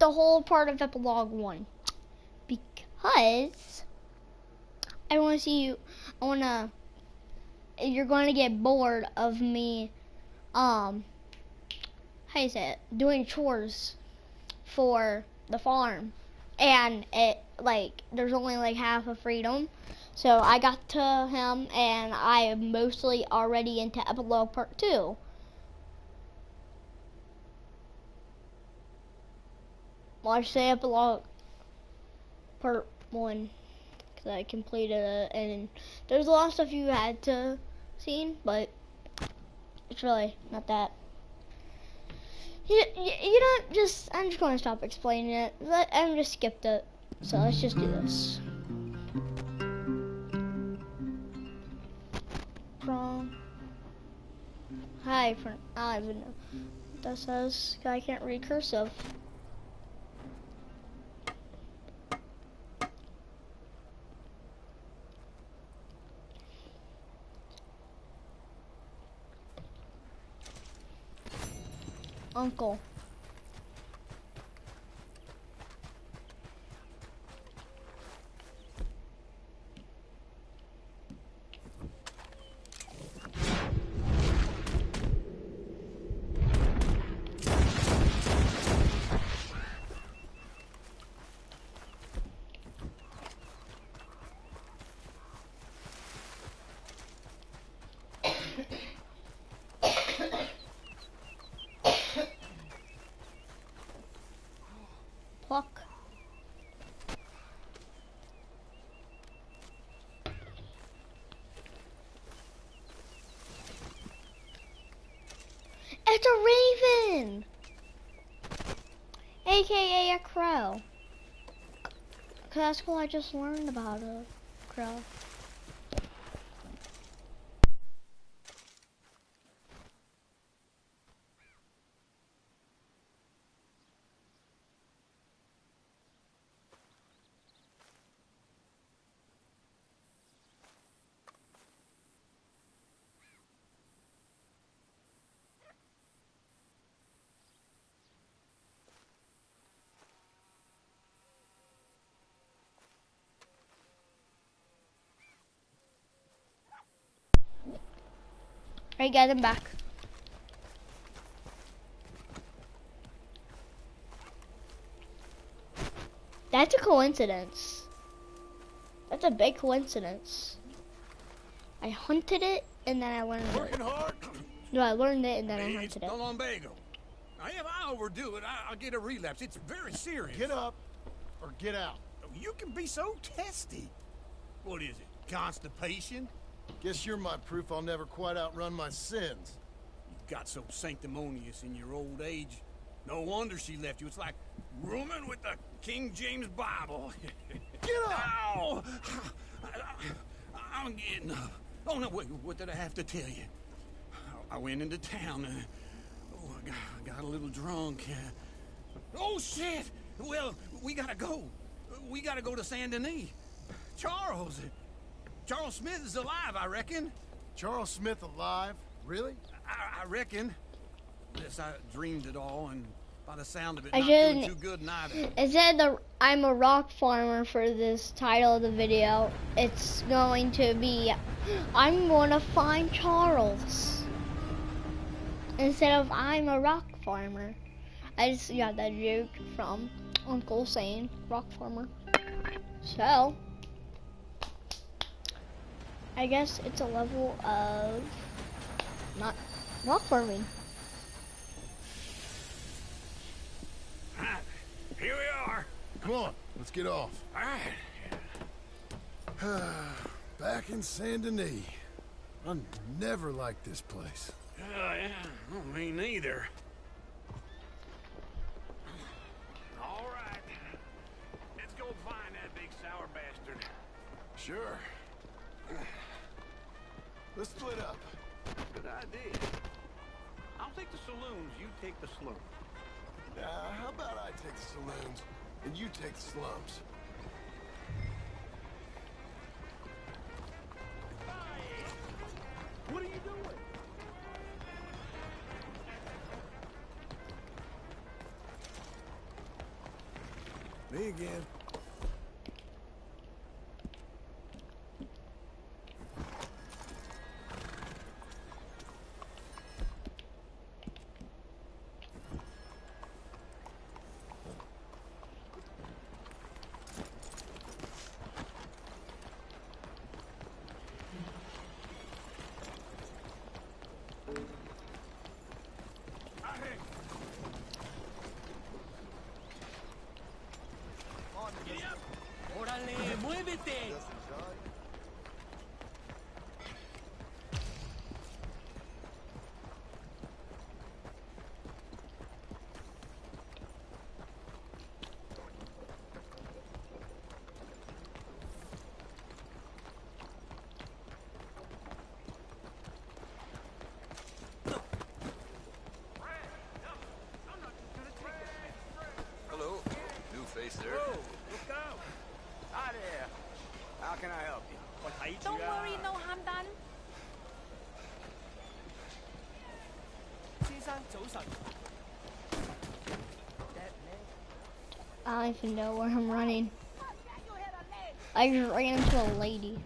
the whole part of Epilogue 1? Because I want to see you. You're going to get bored of me, how you say it, doing chores for the farm. And there's only like half of freedom. So I got to him, and I am mostly already into Epilogue Part 2. Well, I say Epilogue Part 1, because I completed it, and there's a lot of stuff you had to see, but it's really not that. You don't just, I'm just going to stop explaining it. I'm just skipped it. So let's just do this. I don't even know what that says. I can't read cursive. Uncle. Pluck. It's a raven! AKA a crow. 'Cause that's what I just learned about a crow. Alright guys, I'm back. That's a coincidence. That's a big coincidence. I hunted it and then I learned it. Hard? No, I learned it and then I hunted it. No lumbago. If I overdo it, I'll get a relapse. It's very serious. Get up or get out. You can be so testy. What is it? Constipation? Guess you're my proof I'll never quite outrun my sins. You got so sanctimonious in your old age. No wonder she left you. It's like rooming with the King James Bible. Get up! Ow! I'm getting up. Oh, no, wait, what did I have to tell you? I went into town and I got a little drunk. Oh, shit! Well, we gotta go. We gotta go to Saint Denis. Charles Smith is alive, I reckon. Charles Smith alive? Really? I reckon. Yes, I dreamed it all, and by the sound of it, I not doing shouldn't. too good neither. It said I'm a rock farmer for this title of the video. It's going to be, I'm going to find Charles. Instead of I'm a rock farmer. I just got that joke from Uncle saying rock farmer. So, I guess it's a level of not rock farming. Here we are. Come on, let's get off. All right. Back in Saint Denis. I never liked this place. Yeah, well, me neither. All right. Let's go find that big sour bastard. Sure. Let's split up. Good idea. I'll take the saloons, you take the slums. How about I take the saloons and you take the slums? What are you doing? Me again. ¡Órale, muévete! Hello. New face there. Whoa, look out! Hi there. How can I help you? Don't worry, no harm done. 先生早晨。I don't even know where I'm running. I just ran into a lady.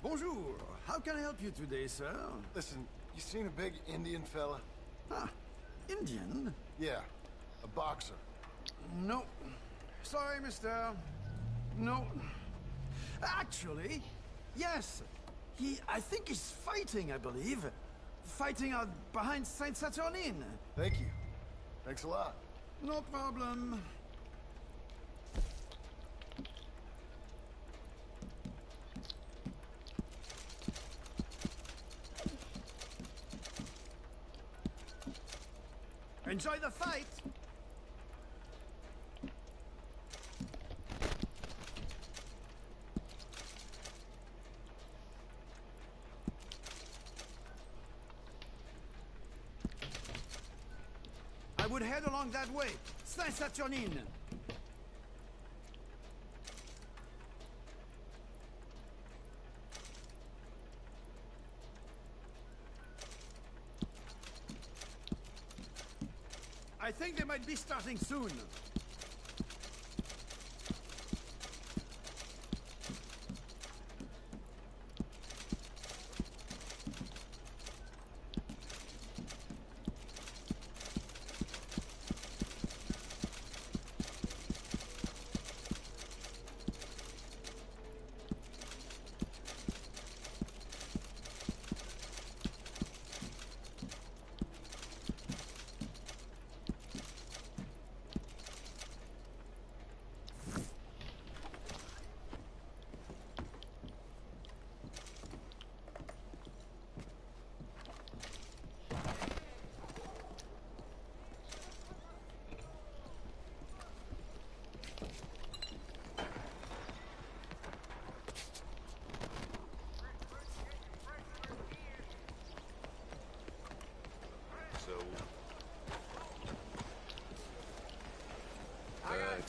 Bonjour. How can I help you today, sir? Listen, you seen a big Indian fella? Huh. Indian? Yeah, a boxer. No. Sorry, mister. No. Actually, yes. I think he's fighting, I believe. Fighting out behind Saint Saturnine. Thank you. Thanks a lot. No problem. Enjoy the fight! I would head along that way. Saint Saturnine. I think they might be starting soon.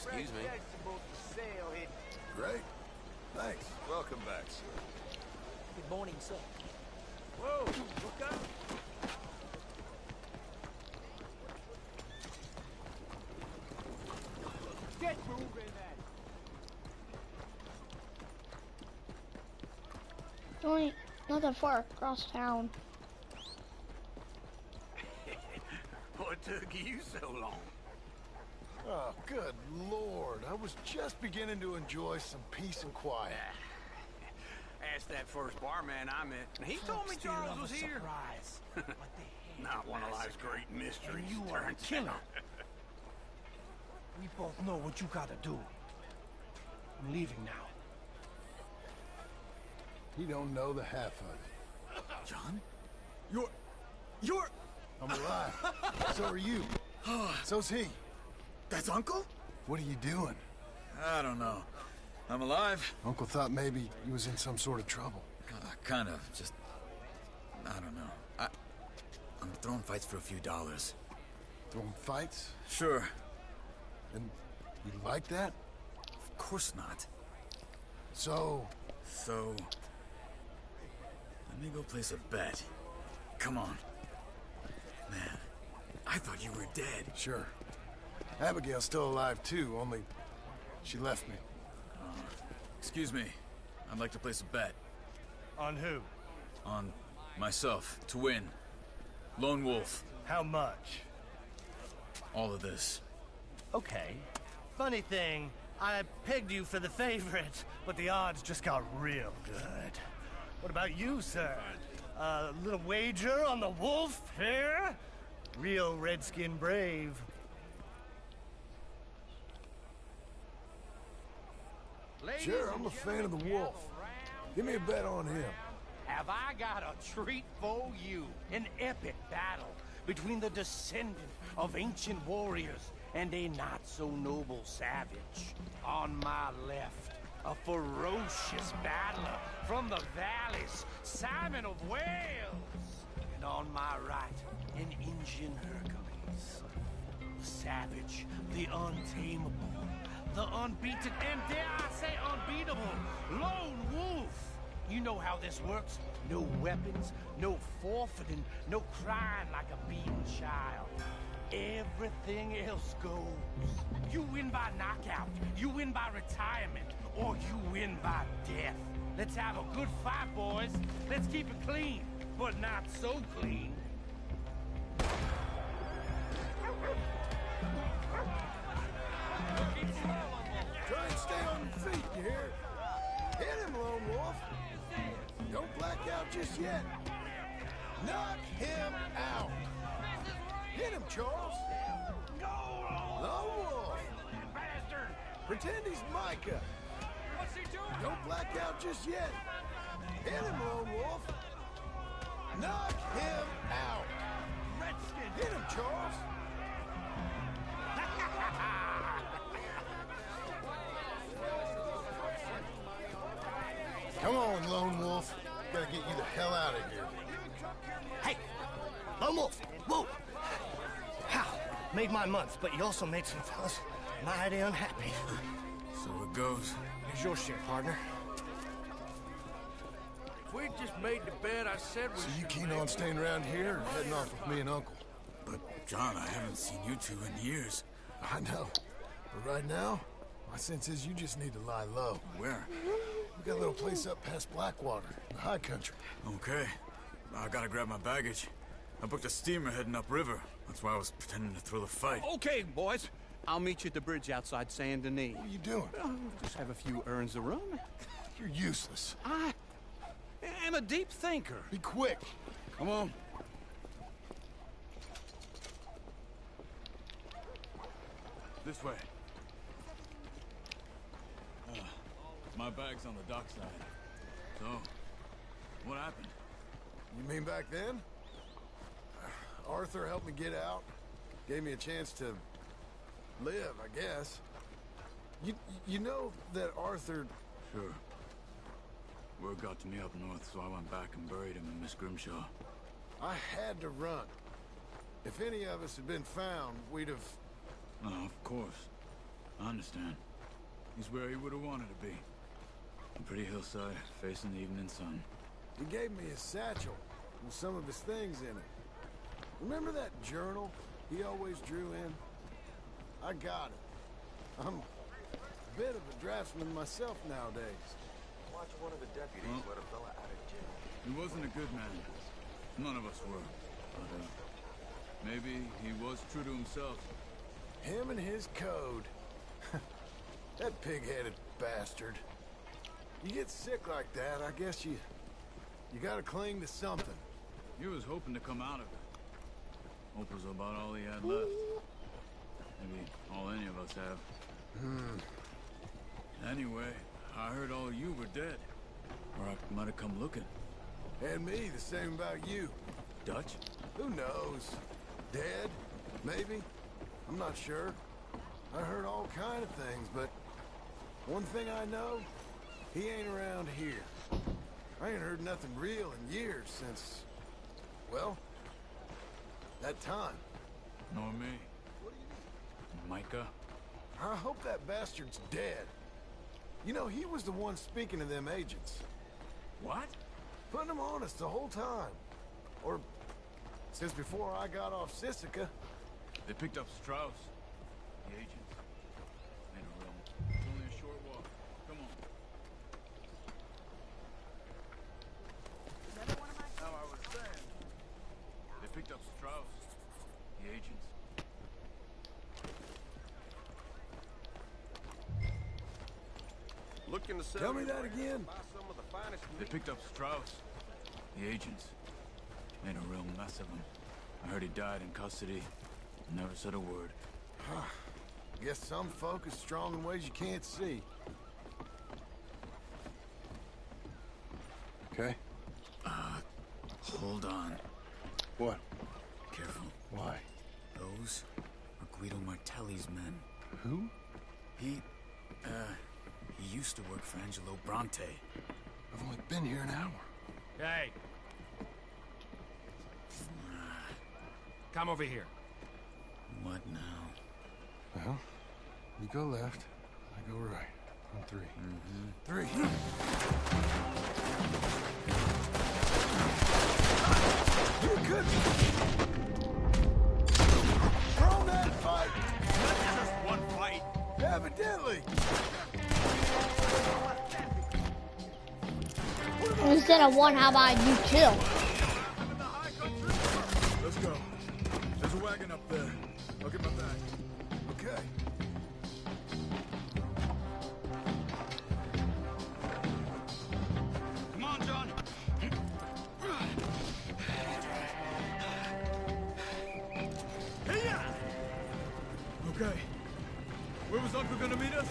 Excuse me. Vegetables for sale here. Great. Thanks. Welcome back, sir. Good morning, sir. Whoa, look out. Get moving, man. Only not that far across town. What took you so long? Oh, good Lord. I was just beginning to enjoy some peace and quiet. Asked that first barman I met, and he told me Charles was here. Surprise. What the hell? Not one of life's great mysteries. And you are a turns killer. out. We both know what you gotta do. I'm leaving now. You don't know the half of it. John? You're... I'm alive. So are you. So's he. That's Uncle? What are you doing? I don't know. I'm alive. Uncle thought maybe he was in some sort of trouble. Kind of. Just... I don't know. throwing fights for a few dollars. Throwing fights? Sure. And you like that? Of course not. So, let me go place a bet. Come on. Man, I thought you were dead. sure. Abigail's still alive too, only she left me. Excuse me. I'd like to place a bet. On who? On myself, to win. Lone Wolf. How much? All of this. Okay. Funny thing, I pegged you for the favorite, but the odds just got real good. What about you, sir? A little wager on the wolf here? Real redskin brave. Sure, I'm a fan of the wolf. Give me a bet on him. Have I got a treat for you? An epic battle between the descendant of ancient warriors and a not-so-noble savage. On my left, a ferocious battler from the valleys, Simon of Wales. And on my right, an Indian Hercules. The savage, the untamable, the unbeaten, and dare I say unbeatable, Lone Wolf. You know how this works. No weapons, no forfeiting, no crying like a beaten child. Everything else goes. You win by knockout, you win by retirement, or you win by death. Let's have a good fight, boys. Let's keep it clean, but not so clean. Try and stay on your feet, you hear? Hit him, Lone Wolf. Don't black out just yet. Knock him out. Hit him, Charles. Lone Wolf. Pretend he's Micah. What's he doing? Don't black out just yet. Hit him, Lone Wolf. Knock him out. Redskin. Hit him, Charles. Come on, Lone Wolf. Gotta get you the hell out of here. Hey! Lone Wolf! Whoa! How? Made my month, but you also made some fellas mighty unhappy. So it goes. Here's your share, partner. If we just made the bed I said we So you should keen make. on staying around here or heading off with me and Uncle? But, John, I haven't seen you two in years. I know. But right now, my sense is you just need to lie low. Where? We got a little place up past Blackwater, the high country. Okay. I gotta grab my baggage. I booked a steamer heading upriver. That's why I was pretending to throw the fight. Okay, boys. I'll meet you at the bridge outside Saint Denis. What are you doing? Just have a few urns of rum. You're useless. I am a deep thinker. Be quick. Come on. This way. My bag's on the dockside. So, what happened? You mean back then? Arthur helped me get out. Gave me a chance to live, I guess. You know that Arthur... Sure. Word got to me up north, so I went back and buried him in Miss Grimshaw. I had to run. If any of us had been found, we'd have... No, of course. I understand. He's where he would have wanted to be. A pretty hillside, facing the evening sun. He gave me a satchel with some of his things in it. Remember that journal he always drew in? I got it. I'm a bit of a draftsman myself nowadays. Watch one of the deputies let a fella out of jail. He wasn't a good man. None of us were. But, maybe he was true to himself. Him and his code. That pig-headed bastard. You get sick like that, I guess you gotta cling to something. He was hoping to come out of it. Hope was about all he had left. Maybe all any of us have. Anyway, I heard all you were dead. Or I might have come looking. And me, the same about you. Dutch? Who knows? Dead? Maybe? I'm not sure. I heard all kind of things, but one thing I know, he ain't around here. I ain't heard nothing real in years since, well, That time. Nor me. Micah? I hope that bastard's dead. You know, he was the one speaking to them agents. What? Putting them on us the whole time. Or, since before I got off Sisika. They picked up Strauss. The agents. Made a realm. It's only a short walk. Come on. Now I was saying. They picked up Strauss. The agents. Looking to sell. Tell me that again. Buy some of the finest They picked up Strauss. The agents. Made a real mess of him. I heard he died in custody. Never said a word. Guess some folk is strong in ways you can't see. Okay. Hold on. What? Careful. Why? Those are Guido Martelli's men. Who? He used to work for Angelo Bronte. I've only been here an hour. Hey. Come over here. What now? Well, you go left, I go right. On three. Three. You could throw that fight. That's just one fight. Evidently. Instead of one, how about you two? Let's go. There's a wagon up there. I'll get my back. Okay. Come on, John. Okay. Where was Uncle gonna meet us?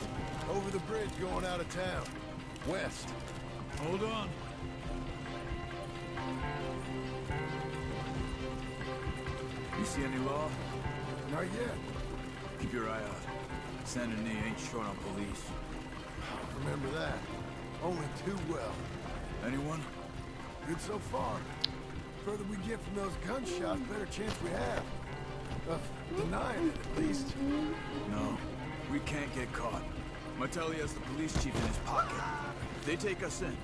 Over the bridge going out of town. West. Hold on. You see any law? Not yet. Keep your eye out. Saint Denis ain't short on police. Remember that. Only too well. Anyone? Good so far. Further we get from those gunshots, better chance we have. Of denying it, at least. No. We can't get caught. Martelli has the police chief in his pocket. If they take us in,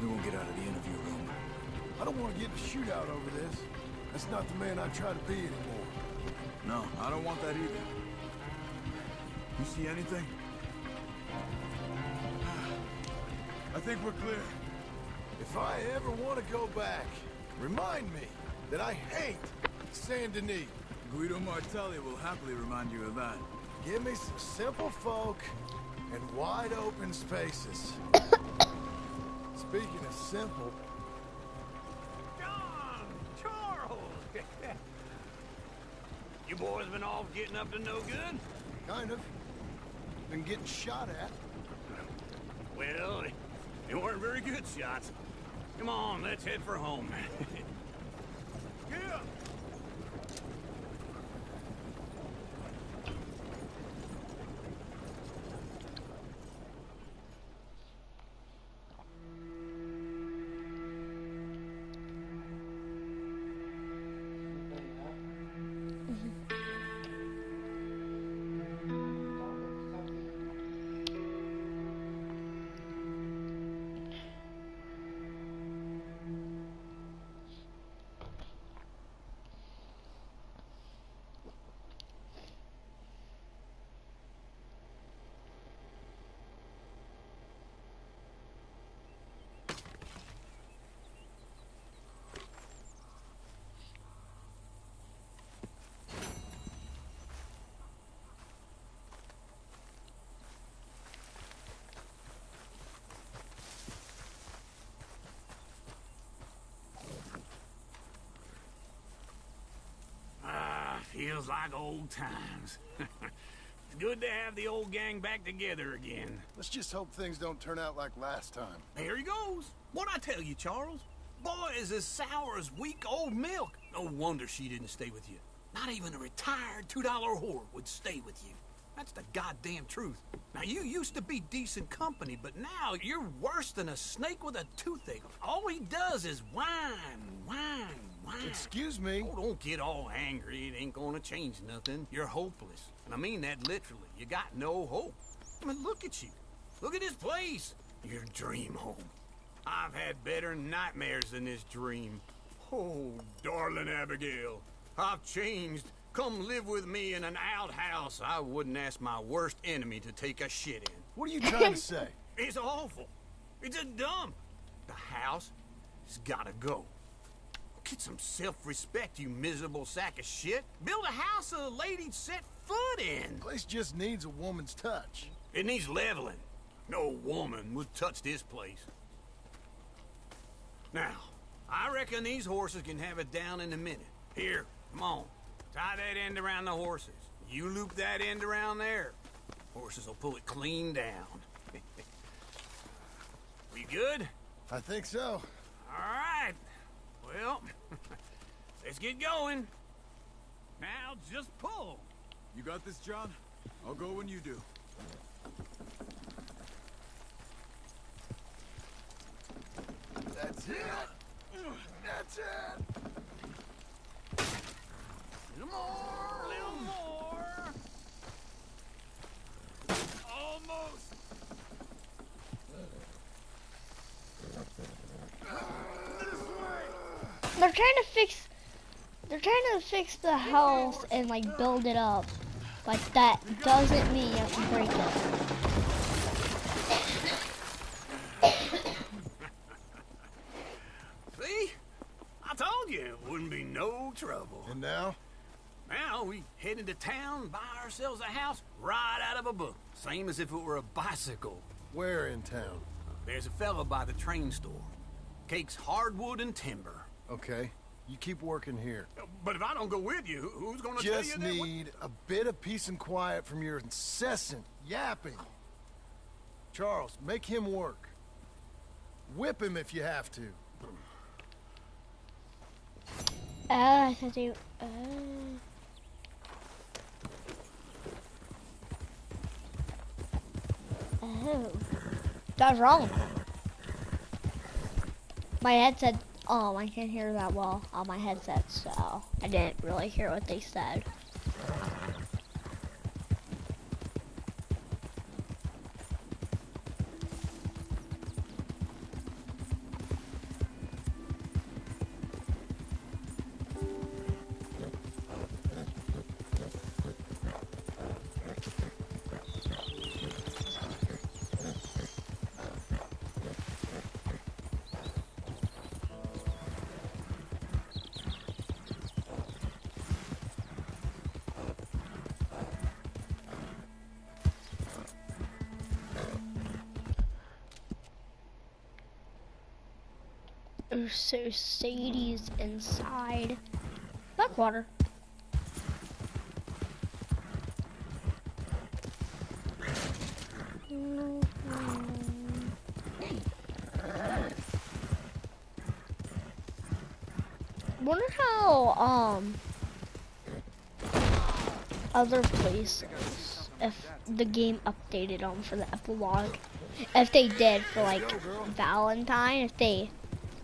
we won't get out of the interview room. I don't want to get in a shootout over this. That's not the man I try to be anymore. No, I don't want that either. You see anything? I think we're clear. If I ever want to go back, remind me that I hate Saint Denis. Guido Martelli will happily remind you of that. Give me some simple folk and wide open spaces. Speaking of simple, John! Charles! You boys been off getting up to no good? kind of. Been getting shot at. Well, they weren't very good shots. Come on, let's head for home. Yeah. Feels like old times. It's good to have the old gang back together again. Let's just hope things don't turn out like last time. Here he goes. What'd I tell you, Charles? Boy is as sour as weak old milk. No wonder she didn't stay with you. Not even a retired $2 whore would stay with you. That's the goddamn truth. Now, you used to be decent company, but now you're worse than a snake with a toothache. All he does is whine, whine, whine. Excuse me. Oh, don't get all angry. It ain't gonna change nothing. You're hopeless. And I mean that literally. You got no hope. I mean, look at you. Look at this place. Your dream home. I've had better nightmares than this dream. Oh, darling Abigail, I've changed. Come live with me in an outhouse I wouldn't ask my worst enemy to take a shit in. What are you trying to say? It's awful. It's a dump. The house has gotta go. Get some self-respect, you miserable sack of shit. Build a house a lady'd set foot in. The place just needs a woman's touch. It needs leveling. No woman would touch this place. Now, I reckon these horses can have it down in a minute. Here, come on. Tie that end around the horses. You loop that end around there. Horses will pull it clean down. We good? I think so. All right. Well, let's get going. Now just pull. You got this, John? I'll go when you do. That's it. That's it. Little more, little more. Almost. They're trying to fix the house and like build it up. But that doesn't mean you have to break it. See? I told you it wouldn't be no trouble. And now? Now we head into town, buy ourselves a house right out of a book. Same as if it were a bicycle. Where in town? There's a fella by the train store. Cakes hardwood and timber. Okay. You keep working here. But if I don't go with you, who's gonna tell you Just that? need a bit of peace and quiet from your incessant yapping. Charles, make him work. Whip him if you have to. I thought they. Oh, that's wrong. My headset. I can't hear that well on my headset, so I didn't really hear what they said. So Sadie's inside. Backwater. Wonder how other places, if the game updated them for the epilogue, if they did for like Valentine, if they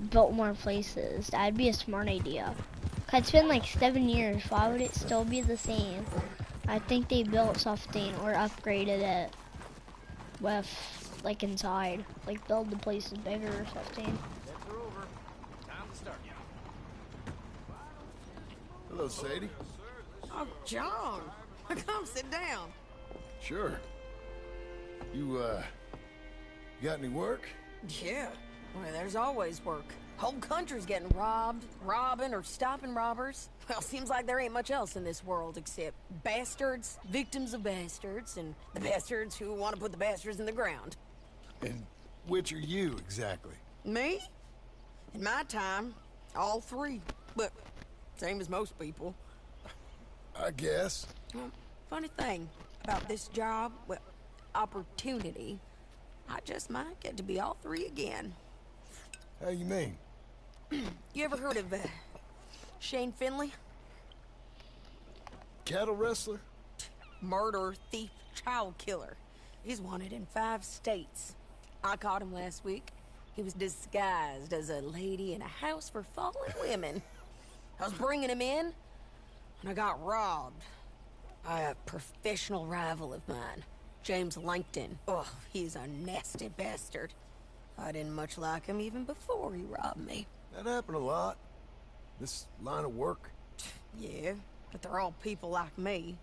built more places, that'd be a smart idea. 'Cause it's been like 7 years. Why would it still be the same? I think they built something or upgraded it with like inside, like build the places bigger or something. Hello, Sadie. Oh, John, come sit down. Sure. You got any work? Yeah, well, there's always work. Whole country's getting robbed, robbing, or stopping robbers. Well, seems like there ain't much else in this world except bastards, victims of bastards, and the bastards who want to put the bastards in the ground. And which are you, exactly? Me? In my time, all three. But same as most people. I guess. Well, funny thing about this job, well, opportunity, I just might get to be all three again. How you mean? You ever heard of Shane Finley? Cattle wrestler? Murderer, thief, child killer. He's wanted in 5 states. I caught him last week. He was disguised as a lady in a house for fallen women. I was bringing him in, and I got robbed by a professional rival of mine, James Langton. Oh, he's a nasty bastard. I didn't much like him even before he robbed me. That happened a lot. This line of work. Yeah, but they're all people like me.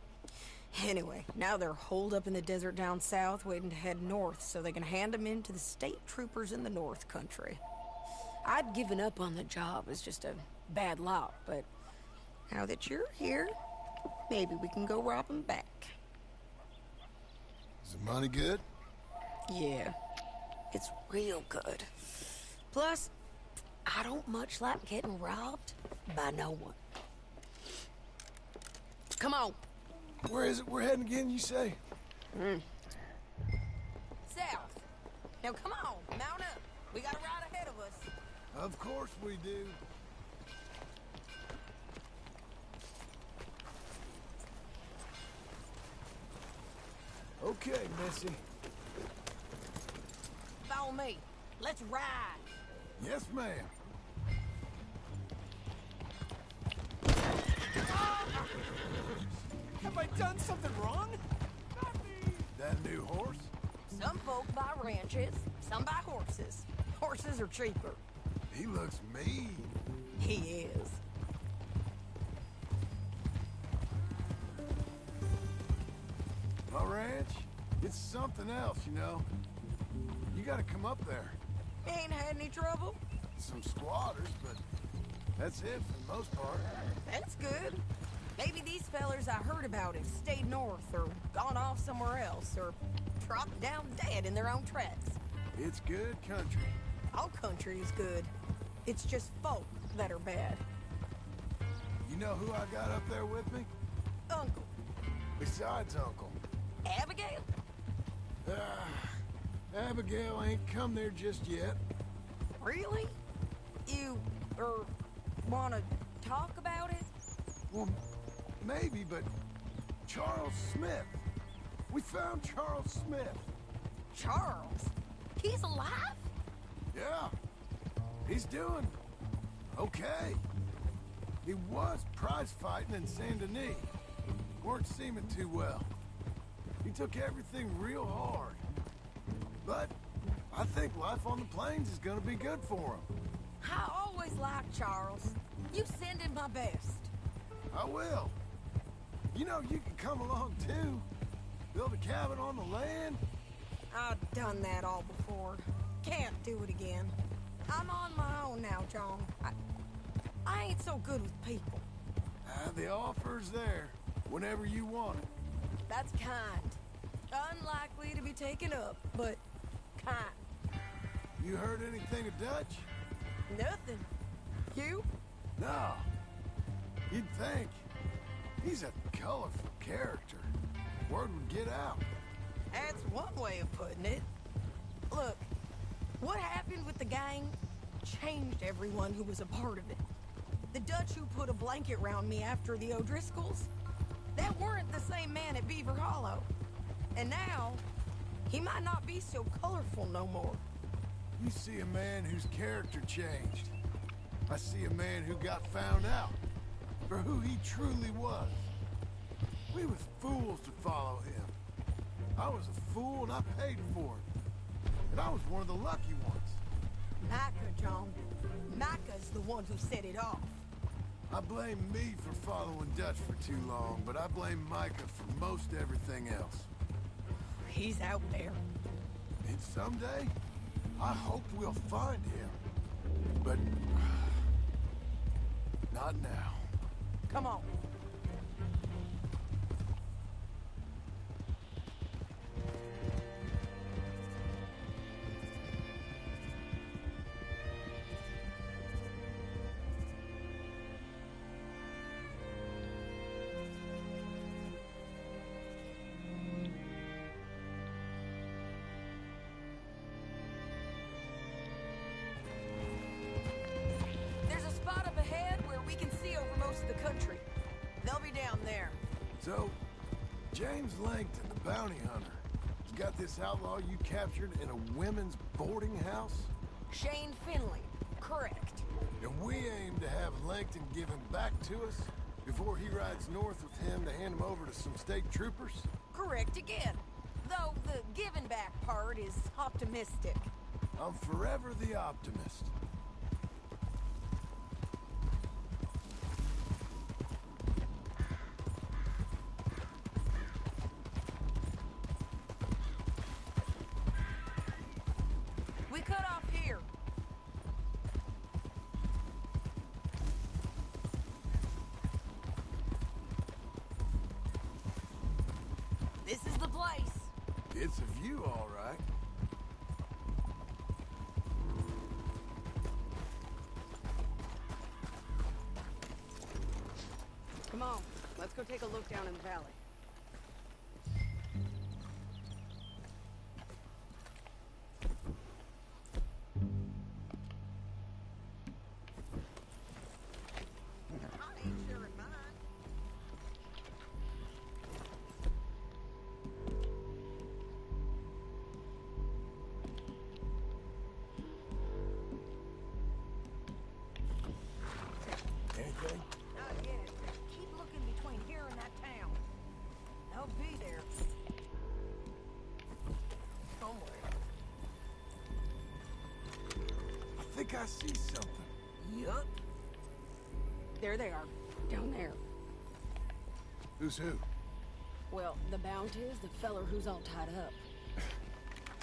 Anyway, now they're holed up in the desert down south, waiting to head north so they can hand them in to the state troopers in the north country. I'd given up on the job as just a bad lot, but now that you're here, maybe we can go rob them back. Is the money good? Yeah, it's real good. Plus, I don't much like getting robbed by no one. Come on. Where is it we're heading again, you say? South. Now come on, mount up. We got a ride ahead of us. Of course we do. Okay, Missy. Follow me. Let's ride. Yes, ma'am. Have I done something wrong? That new horse? Some folk buy ranches, some buy horses. Horses are cheaper. He looks mean. He is. My ranch? It's something else, you know. You gotta come up there. Ain't had any trouble? Some squatters, but that's it for the most part. That's good. Maybe these fellers I heard about have stayed north or gone off somewhere else or dropped down dead in their own tracks. It's good country. All country is good. It's just folk that are bad. You know who I got up there with me? Uncle. Besides Uncle. Abigail? Abigail ain't come there just yet. Really? You, wanna talk about it? Well, maybe, but Charles Smith. We found Charles Smith. Charles? He's alive? Yeah. He's doing okay. He was prize fighting in Saint Denis. Weren't seeming too well. He took everything real hard. But I think life on the plains is gonna be good for him. I always liked Charles. You send him my best. I will. You know, you can come along too. Build a cabin on the land. I've done that all before. Can't do it again. I'm on my own now, John. I ain't so good with people. The offer's there whenever you want it. That's kind. Unlikely to be taken up, but kind. You heard anything of Dutch? Nothing. You? No. You'd think. He's a colorful character. Word would get out. That's one way of putting it. Look, what happened with the gang changed everyone who was a part of it. The Dutch who put a blanket round me after the O'Driscolls, that weren't the same man at Beaver Hollow. And now, he might not be so colorful no more. You see a man whose character changed. I see a man who got found out for who he truly was. We was fools to follow him. I was a fool and I paid for it. And I was one of the lucky ones. Micah, John. Micah's the one who set it off. I blame me for following Dutch for too long, but I blame Micah for most everything else. He's out there. And someday, I hope we'll find him. But not now. Come on. There's a spot up ahead where we can see over most of the country. They'll be down there. So, James Langton, the bounty hunter, has got this outlaw you captured in a women's boarding house? Shane Finley. Correct. And we aim to have Langton give him back to us before he rides north with him to hand him over to some state troopers? Correct again. Though the giving back part is optimistic. I'm forever the optimist. We cut off here. This is the place. It's a view, all right. Come on, let's go take a look down in the valley. Anything? Not yet. Keep looking between here and that town. They'll be there. Somewhere. I think I see something. Yup. There they are. Down there. Who's who? Well, the Bounty is the feller who's all tied up.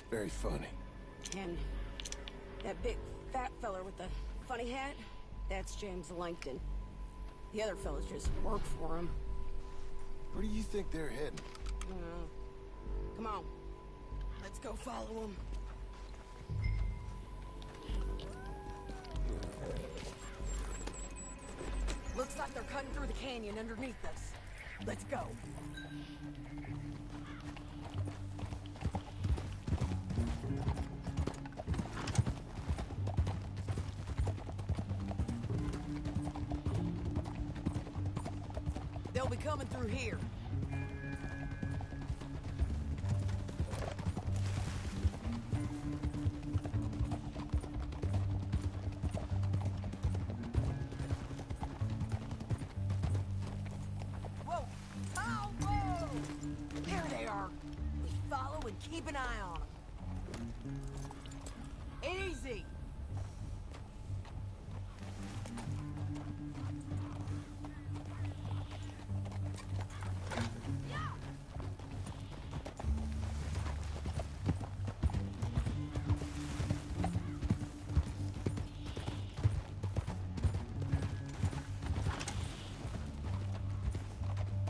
Very funny. And that big fat feller with the funny hat, that's James Langton. The other fellas just work for him. Where do you think they're heading? Come on. Let's go follow them. Looks like they're cutting through the canyon underneath us. Let's go. They'll be coming through here. Whoa! Oh, whoa! There they are. We follow and keep an eye on them. Easy.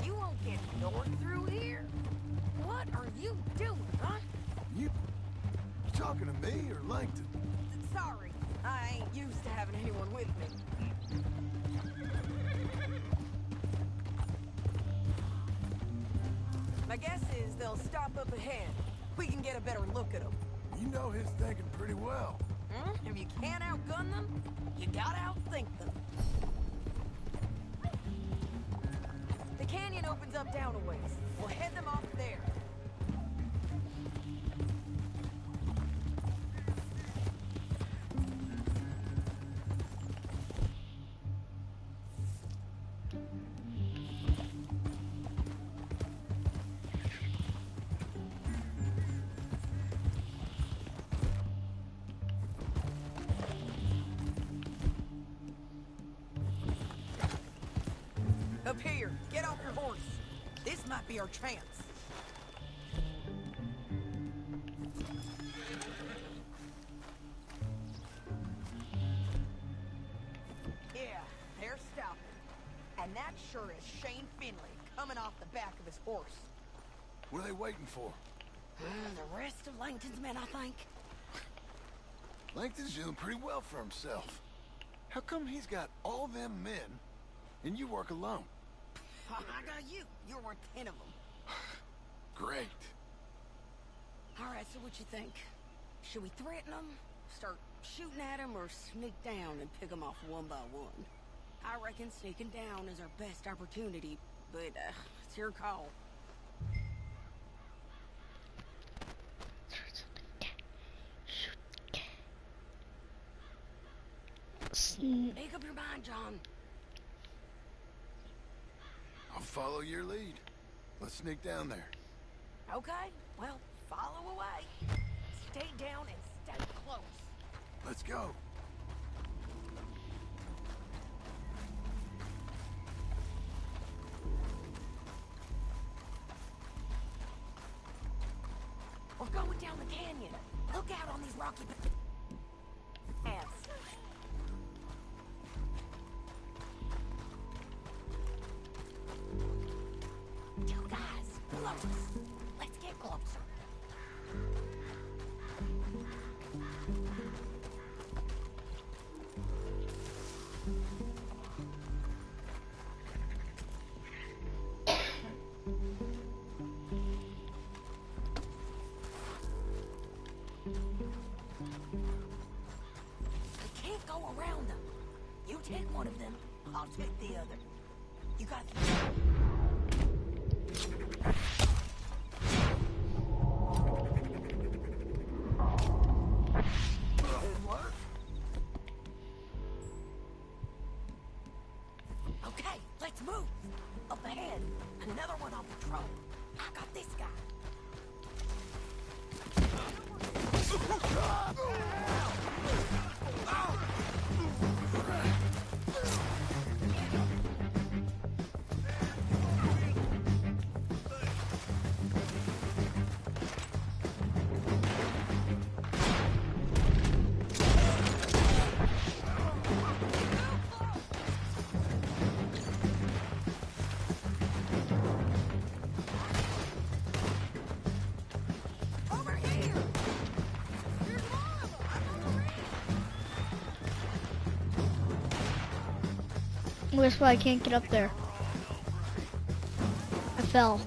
You won't get north through here. What are you doing, huh? You talking to me or Langton? Sorry, I ain't used to having anyone with me. My guess is they'll stop up ahead. We can get a better look at them. You know his thinking pretty well. If you can't outgun them, you gotta outthink them. The canyon opens up down a ways. We'll head them off there. Up here, get off your horse. This might be our chance. Yeah, they're stopping. And that sure is Shane Finley coming off the back of his horse. What are they waiting for? The rest of Langton's men, I think. Langton's doing pretty well for himself. How come he's got all them men and you work alone? I got you. You're worth 10 of them. Great. All right, so what you think? Should we threaten them, start shooting at them, or sneak down and pick them off one by one? I reckon sneaking down is our best opportunity, but it's your call. Make up your mind, John. I'll follow your lead. Let's sneak down there. Okay, well, follow away. Stay down and stay close. Let's go. We're going down the canyon. Look out on these rocky paths. You guys, close. Let's get closer. Go around them. You take one of them, I'll take the other. You got What? Okay, let's move. Up ahead, another one on patrol. I got this guy. Over here! There's more of them! That's why I can't get up there. I fell.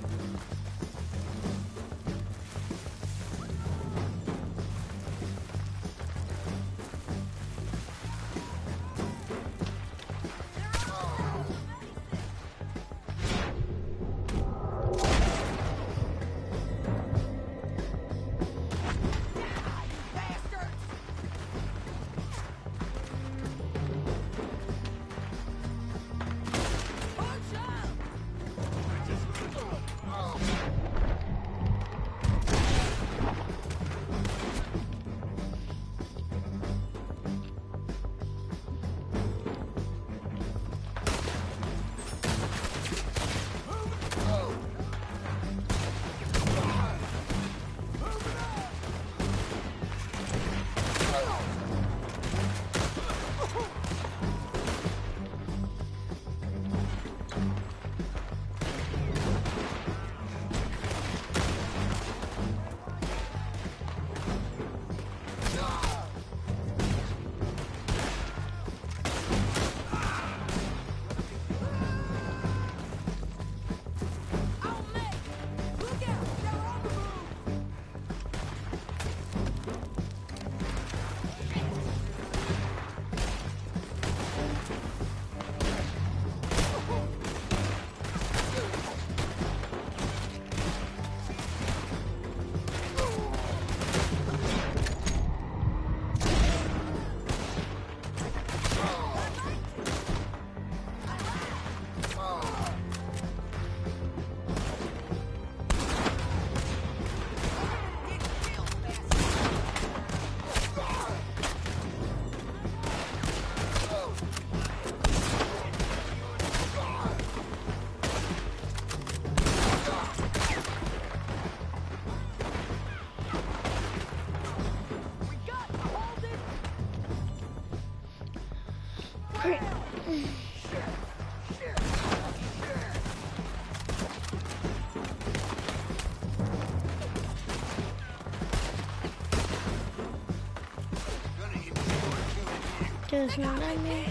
There's no enemy.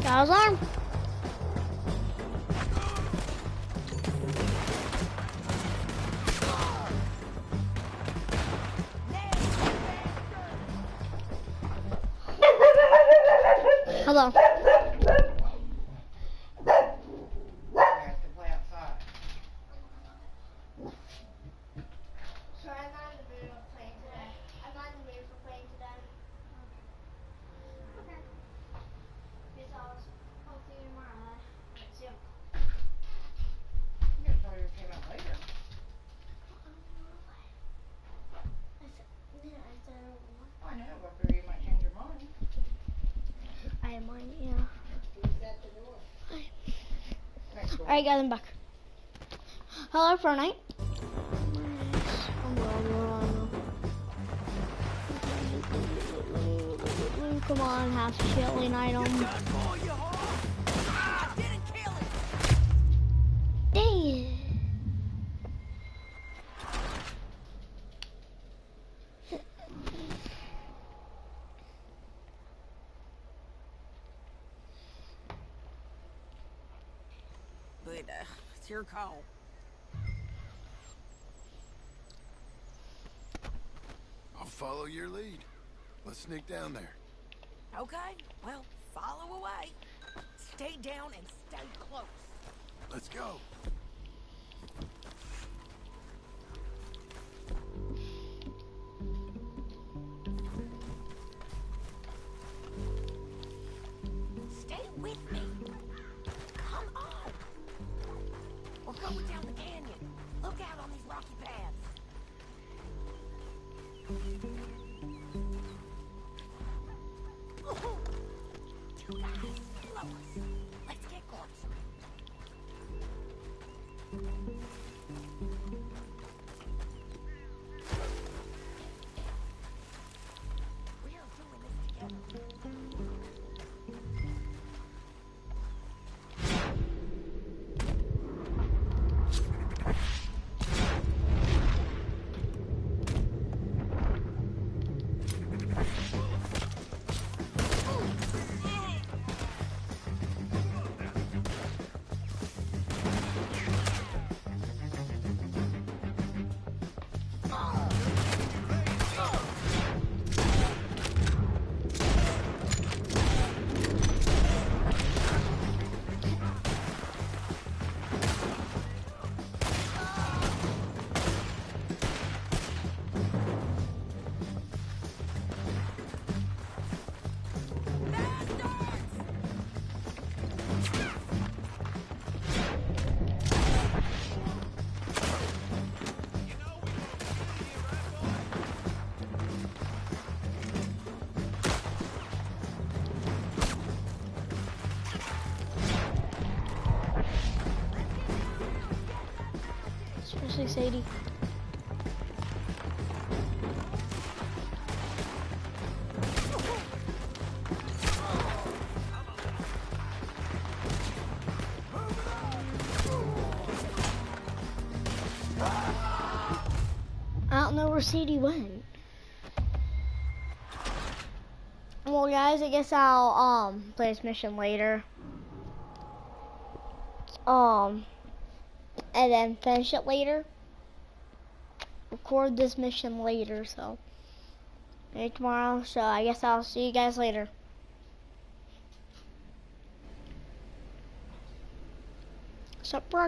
Got his arm. Hello. Try not to be able to play mine, yeah. Alright guys, I'm back. Hello, Fortnite. Come on, half shilling item. Dang it. But it's your call. I'll follow your lead. Let's sneak down there. Okay, well, follow away. Stay down and stay close. Let's go. Stay with me. Come on. We're going down the canyon. Look out on these rocky paths. You guys, Lois, let's get closer. We are doing this together. Especially Sadie. I don't know where Sadie went. Well guys, I guess I'll play this mission later. And then finish it later. Record this mission later, so maybe tomorrow. So I guess I'll see you guys later. Sup, bro?